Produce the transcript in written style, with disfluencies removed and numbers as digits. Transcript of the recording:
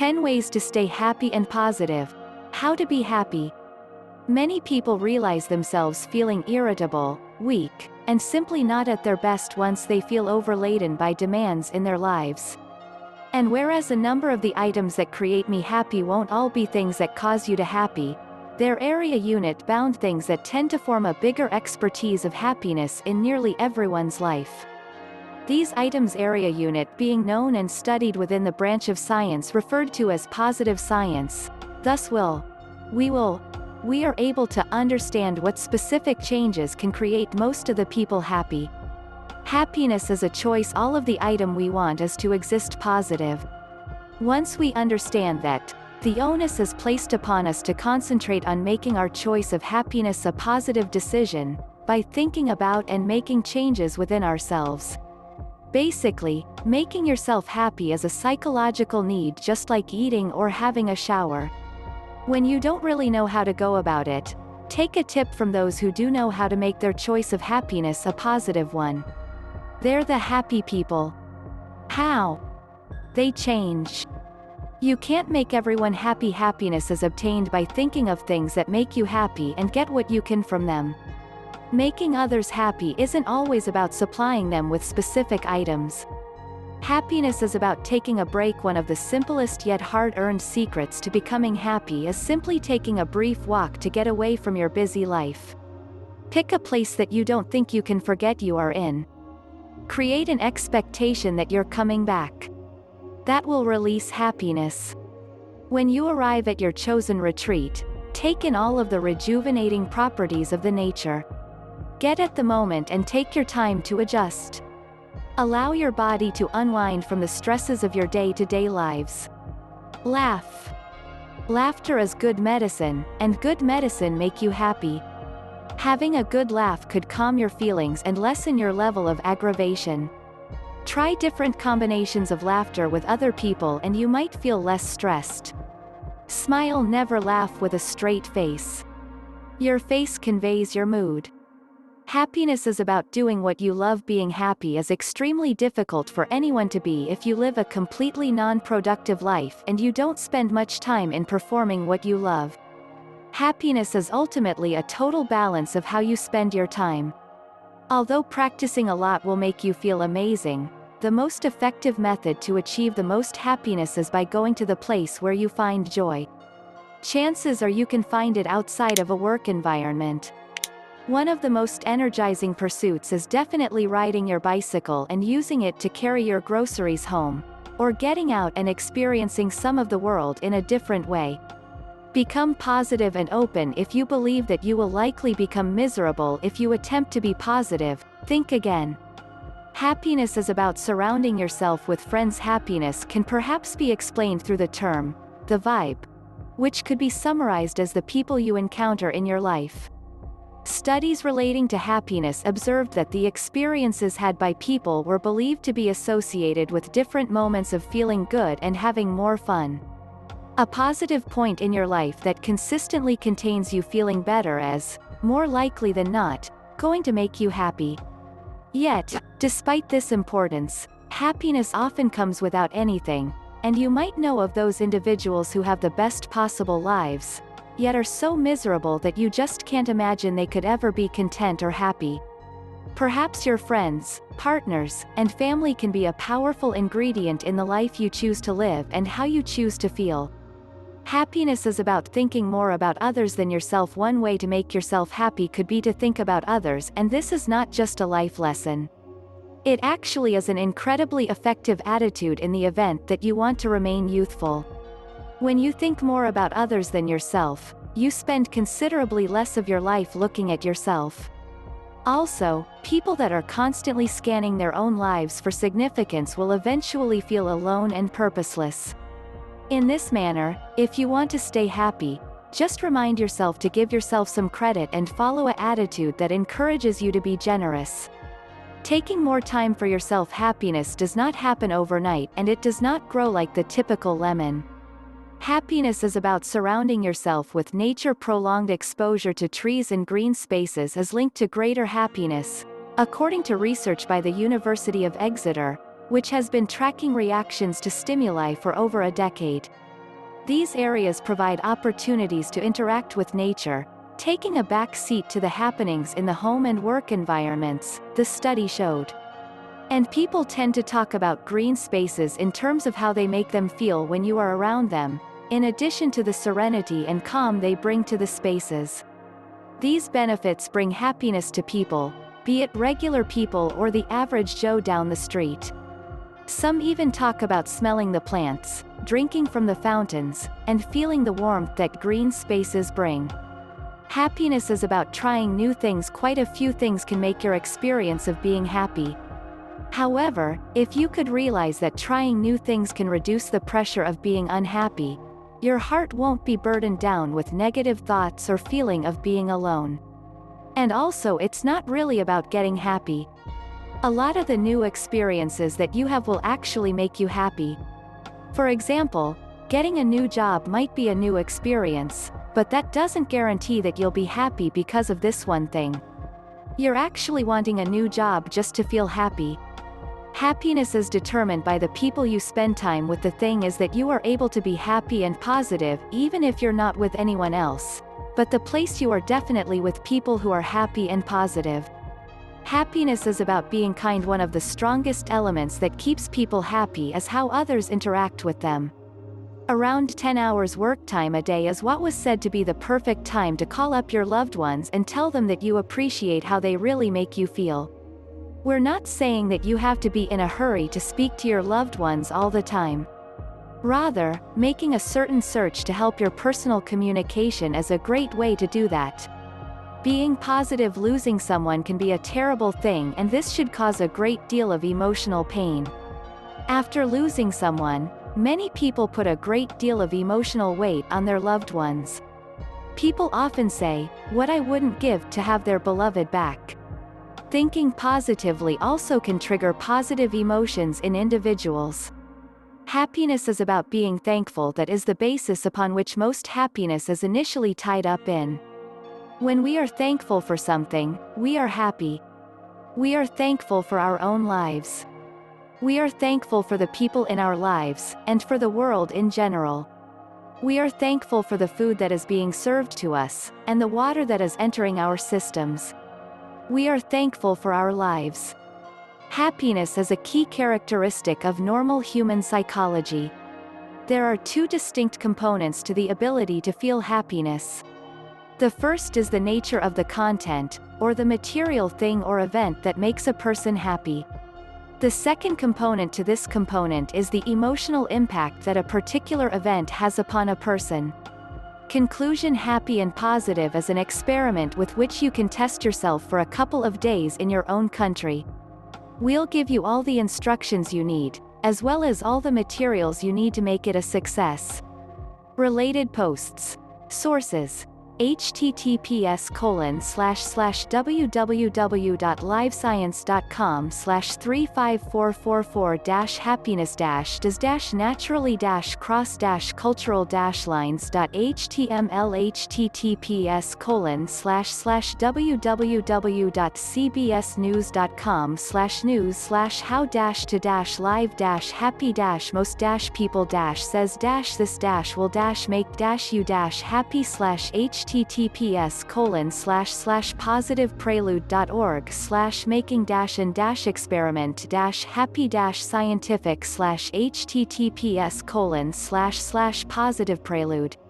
10 Ways to Stay Happy and Positive. How to be happy. Many people realize themselves feeling irritable, weak, and simply not at their best once they feel overladen by demands in their lives. And whereas a number of the items that create me happy won't all be things that cause you to happy, they're area unit bound things that tend to form a bigger expertise of happiness in nearly everyone's life. These items, area unit being known and studied within the branch of science referred to as positive science. Thus we are able to understand what specific changes can create most of the people happy. Happiness is a choice. All of the item we want is to exist positive. Once we understand that, the onus is placed upon us to concentrate on making our choice of happiness a positive decision, by thinking about and making changes within ourselves. Basically, making yourself happy is a psychological need, just like eating or having a shower. When you don't really know how to go about it, take a tip from those who do know how to make their choice of happiness a positive one. They're the happy people. How? They change. You can't make everyone happy. Happiness is obtained by thinking of things that make you happy and get what you can from them. Making others happy isn't always about supplying them with specific items. Happiness is about taking a break. One of the simplest yet hard-earned secrets to becoming happy is simply taking a brief walk to get away from your busy life. Pick a place that you don't think you can forget you are in. Create an expectation that you're coming back. That will release happiness. When you arrive at your chosen retreat, take in all of the rejuvenating properties of the nature. Get at the moment and take your time to adjust. Allow your body to unwind from the stresses of your day-to-day lives. Laugh. Laughter is good medicine, and good medicine make you happy. Having a good laugh could calm your feelings and lessen your level of aggravation. Try different combinations of laughter with other people and you might feel less stressed. Smile. Never laugh with a straight face. Your face conveys your mood. Happiness is about doing what you love. Being happy is extremely difficult for anyone to be if you live a completely non-productive life and you don't spend much time in performing what you love. Happiness is ultimately a total balance of how you spend your time. Although practicing a lot will make you feel amazing, the most effective method to achieve the most happiness is by going to the place where you find joy. Chances are you can find it outside of a work environment. One of the most energizing pursuits is definitely riding your bicycle and using it to carry your groceries home, or getting out and experiencing some of the world in a different way. Become positive and open. If you believe that you will likely become miserable if you attempt to be positive, think again. Happiness is about surrounding yourself with friends. Happiness can perhaps be explained through the term, the vibe, which could be summarized as the people you encounter in your life. Studies relating to happiness observed that the experiences had by people were believed to be associated with different moments of feeling good and having more fun. A positive point in your life that consistently contains you feeling better is, more likely than not, going to make you happy. Yet, despite this importance, happiness often comes without anything, and you might know of those individuals who have the best possible lives, yet are so miserable that you just can't imagine they could ever be content or happy. Perhaps your friends, partners, and family can be a powerful ingredient in the life you choose to live and how you choose to feel. Happiness is about thinking more about others than yourself. One way to make yourself happy could be to think about others, and this is not just a life lesson. It actually is an incredibly effective attitude in the event that you want to remain youthful. When you think more about others than yourself, you spend considerably less of your life looking at yourself. Also, people that are constantly scanning their own lives for significance will eventually feel alone and purposeless. In this manner, if you want to stay happy, just remind yourself to give yourself some credit and follow an attitude that encourages you to be generous. Taking more time for yourself. Happiness does not happen overnight and it does not grow like the typical lemon. Happiness is about surrounding yourself with nature. Prolonged exposure to trees and green spaces is linked to greater happiness, according to research by the University of Exeter, which has been tracking reactions to stimuli for over a decade. These areas provide opportunities to interact with nature, taking a back seat to the happenings in the home and work environments, the study showed. And people tend to talk about green spaces in terms of how they make them feel when you are around them, in addition to the serenity and calm they bring to the spaces. These benefits bring happiness to people, be it regular people or the average Joe down the street. Some even talk about smelling the plants, drinking from the fountains, and feeling the warmth that green spaces bring. Happiness is about trying new things. Quite a few things can make your experience of being happy. However, if you could realize that trying new things can reduce the pressure of being unhappy, your heart won't be burdened down with negative thoughts or feeling of being alone. And also, it's not really about getting happy. A lot of the new experiences that you have will actually make you happy. For example, getting a new job might be a new experience, but that doesn't guarantee that you'll be happy because of this one thing. You're actually wanting a new job just to feel happy. Happiness is determined by the people you spend time with. The thing is that you are able to be happy and positive even if you're not with anyone else. But the place you are definitely with people who are happy and positive. Happiness is about being kind. One of the strongest elements that keeps people happy is how others interact with them. Around 10 hours work time a day is what was said to be the perfect time to call up your loved ones and tell them that you appreciate how they really make you feel. We're not saying that you have to be in a hurry to speak to your loved ones all the time. Rather, making a certain search to help your personal communication is a great way to do that. Being positive. Losing someone can be a terrible thing, and this should cause a great deal of emotional pain. After losing someone, many people put a great deal of emotional weight on their loved ones. People often say, "What I wouldn't give to have their beloved back." Thinking positively also can trigger positive emotions in individuals. Happiness is about being thankful. That is the basis upon which most happiness is initially tied up in. When we are thankful for something, we are happy. We are thankful for our own lives. We are thankful for the people in our lives, and for the world in general. We are thankful for the food that is being served to us, and the water that is entering our systems. We are thankful for our lives. Happiness is a key characteristic of normal human psychology. There are two distinct components to the ability to feel happiness. The first is the nature of the content, or the material thing or event that makes a person happy. The second component to this component is the emotional impact that a particular event has upon a person. Conclusion: happy and positive is an experiment with which you can test yourself for a couple of days in your own country. We'll give you all the instructions you need, as well as all the materials you need to make it a success. Related posts. Sources: https://www.livescience.com/35444-happiness-cross-cultural-lines.html https://news.com/how-to-live-happy-most-people-says-this-will-make-you-happy https://positiveprelude.org/making-and-experiment-happy-scientific/https://positiveprelude